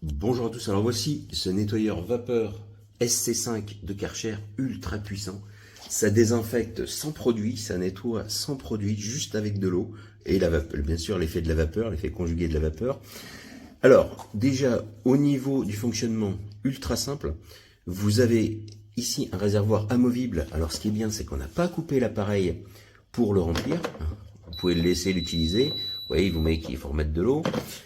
Bonjour à tous, alors voici ce nettoyeur vapeur SC5 de Karcher ultra puissant. Ça désinfecte sans produit, ça nettoie sans produit, juste avec de l'eau et la vapeur, bien sûr l'effet de la vapeur, l'effet conjugué de la vapeur. Alors déjà au niveau du fonctionnement ultra simple, vous avez ici un réservoir amovible. Alors ce qui est bien, c'est qu'on n'a pas coupé l'appareil pour le remplir. Vous pouvez le laisser l'utiliser. Vous voyez, il vous met qu'il faut remettre de l'eau.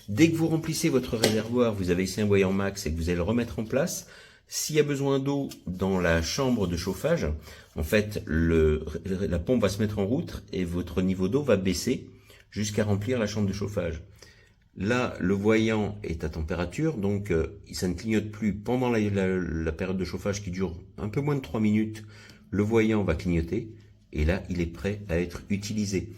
Dès que vous remplissez votre réservoir, vous avez ici un voyant max et que vous allez le remettre en place. S'il y a besoin d'eau dans la chambre de chauffage, en fait, la pompe va se mettre en route et votre niveau d'eau va baisser jusqu'à remplir la chambre de chauffage. Là, le voyant est à température, donc ça ne clignote plus pendant la période de chauffage qui dure un peu moins de 3 minutes. Le voyant va clignoter et là, il est prêt à être utilisé.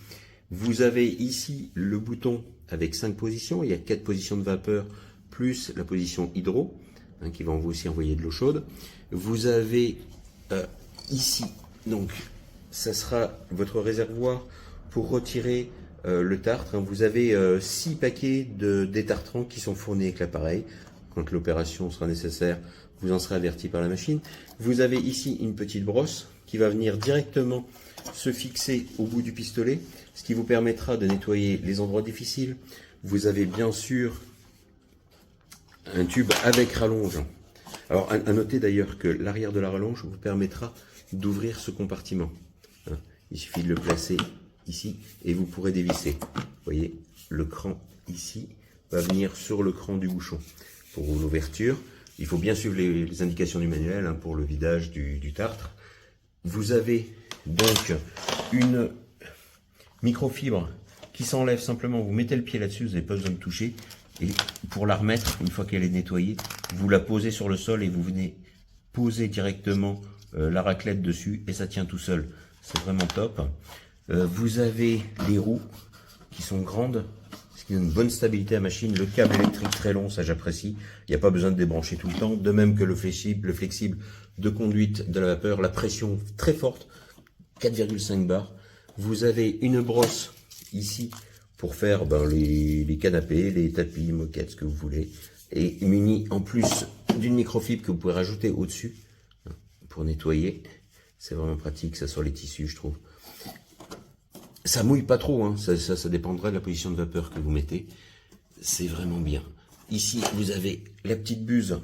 Vous avez ici le bouton avec 5 positions. Il y a 4 positions de vapeur plus la position hydro qui va aussi envoyer de l'eau chaude. Vous avez ici, donc, ça sera votre réservoir pour retirer le tartre. Vous avez 6 paquets de détartrants qui sont fournis avec l'appareil. Quand l'opération sera nécessaire, vous en serez averti par la machine. Vous avez ici une petite brosse qui va venir directement se fixer au bout du pistolet, ce qui vous permettra de nettoyer les endroits difficiles. Vous avez bien sûr un tube avec rallonge. Alors à noter d'ailleurs que l'arrière de la rallonge vous permettra d'ouvrir ce compartiment. Il suffit de le placer ici et vous pourrez dévisser. Vous voyez, le cran ici va venir sur le cran du bouchon pour l'ouverture. Il faut bien suivre les indications du manuel pour le vidage du tartre. Vous avez donc une microfibre qui s'enlève simplement. Vous mettez le pied là-dessus, vous n'avez pas besoin de toucher. Et pour la remettre, une fois qu'elle est nettoyée, vous la posez sur le sol et vous venez poser directement la raclette dessus et ça tient tout seul. C'est vraiment top. Vous avez les roues qui sont grandes, ce qui donne une bonne stabilité à la machine. Le câble électrique très long, ça j'apprécie. Il n'y a pas besoin de débrancher tout le temps. De même que le flexible de conduite de la vapeur, la pression très forte, 4,5 bars. Vous avez une brosse ici pour faire les canapés, les tapis, moquettes, ce que vous voulez. Et muni en plus d'une microfibre que vous pouvez rajouter au-dessus pour nettoyer. C'est vraiment pratique, ça sur les tissus, je trouve. Ça mouille pas trop, ça dépendra de la position de vapeur que vous mettez. C'est vraiment bien. Ici, vous avez la petite buse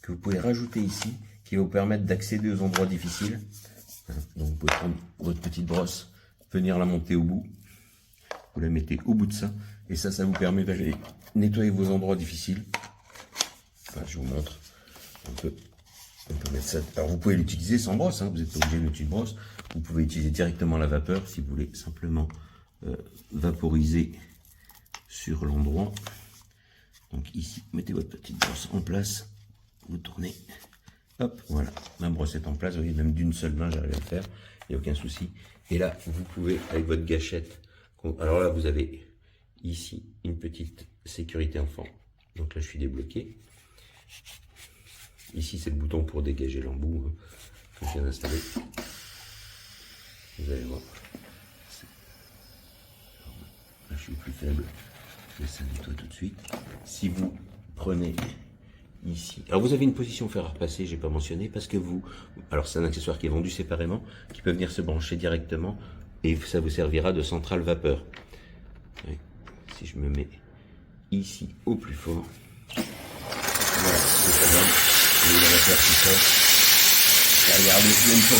que vous pouvez rajouter ici, qui va vous permettre d'accéder aux endroits difficiles. Donc vous pouvez prendre votre petite brosse, venir la monter au bout. Vous la mettez au bout de ça, et ça vous permet d'aller nettoyer vos endroits difficiles. Enfin, je vous montre un peu. On peut mettre ça. Alors vous pouvez l'utiliser sans brosse, vous n'êtes pas obligé de mettre une brosse. Vous pouvez utiliser directement la vapeur si vous voulez simplement vaporiser sur l'endroit. Donc ici, mettez votre petite brosse en place, vous tournez, hop, voilà, ma brosse est en place, vous voyez, même d'une seule main j'arrive à le faire, il n'y a aucun souci. Et là, vous pouvez, avec votre gâchette, alors là vous avez ici une petite sécurité enfant, donc là je suis débloqué. Ici c'est le bouton pour dégager l'embout que je viens d'installer. Vous allez voir. Là je suis plus faible, mais ça nettoie tout de suite. Si vous prenez ici, alors vous avez une position fer à repasser, j'ai pas mentionné, parce que alors c'est un accessoire qui est vendu séparément, qui peut venir se brancher directement, et ça vous servira de centrale vapeur. Oui. Si je me mets ici au plus fort, voilà ce que ça donne. Vous voyez la vapeur qui sort. Et regardez, même sur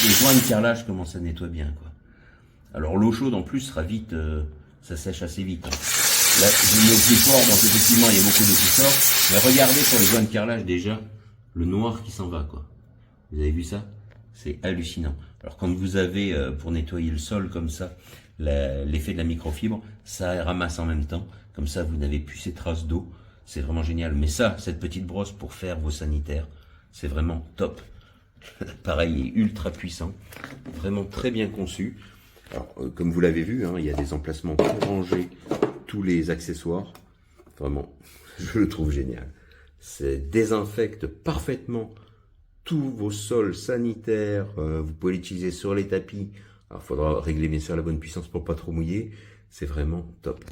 des joints de carrelage, comment ça nettoie bien, quoi. Alors l'eau chaude en plus sera vite, ça sèche assez vite. Là, je mets au plus fort, donc effectivement il y a beaucoup d'eau qui sort. Mais regardez sur les joints de carrelage déjà, le noir qui s'en va, quoi. Vous avez vu ça? C'est hallucinant. Alors quand vous avez, pour nettoyer le sol comme ça, l'effet de la microfibre, ça ramasse en même temps. Comme ça, vous n'avez plus ces traces d'eau. C'est vraiment génial. Mais ça, cette petite brosse pour faire vos sanitaires, c'est vraiment top. L'appareil est ultra puissant, vraiment très bien conçu. Alors, comme vous l'avez vu, il y a des emplacements pour ranger tous les accessoires. Vraiment, je le trouve génial. Ça désinfecte parfaitement tous vos sols sanitaires. Vous pouvez l'utiliser sur les tapis. Alors, il faudra régler bien sûr la bonne puissance pour pas trop mouiller. C'est vraiment top.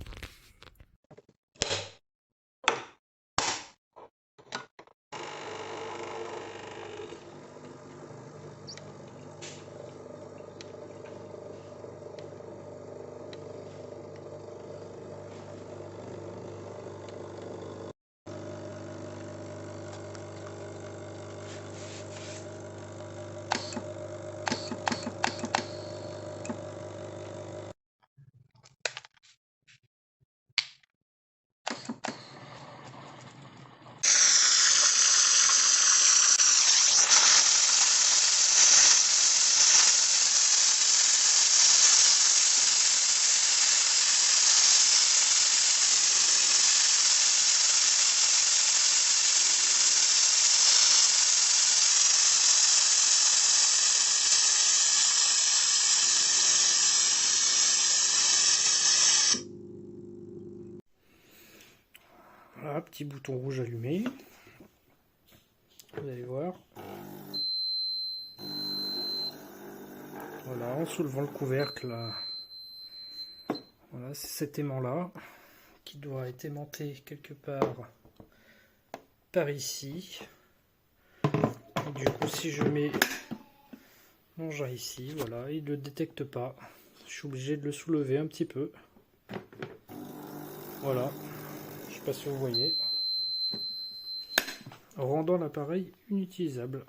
petit bouton rouge allumé. Vous allez voir. Voilà, en soulevant le couvercle, voilà, c'est cet aimant là qui doit être aimanté quelque part par ici. Et du coup, si je mets l'engin ici, voilà, il ne le détecte pas. Je suis obligé de le soulever un petit peu. Voilà, je ne sais pas si vous voyez, rendant l'appareil inutilisable.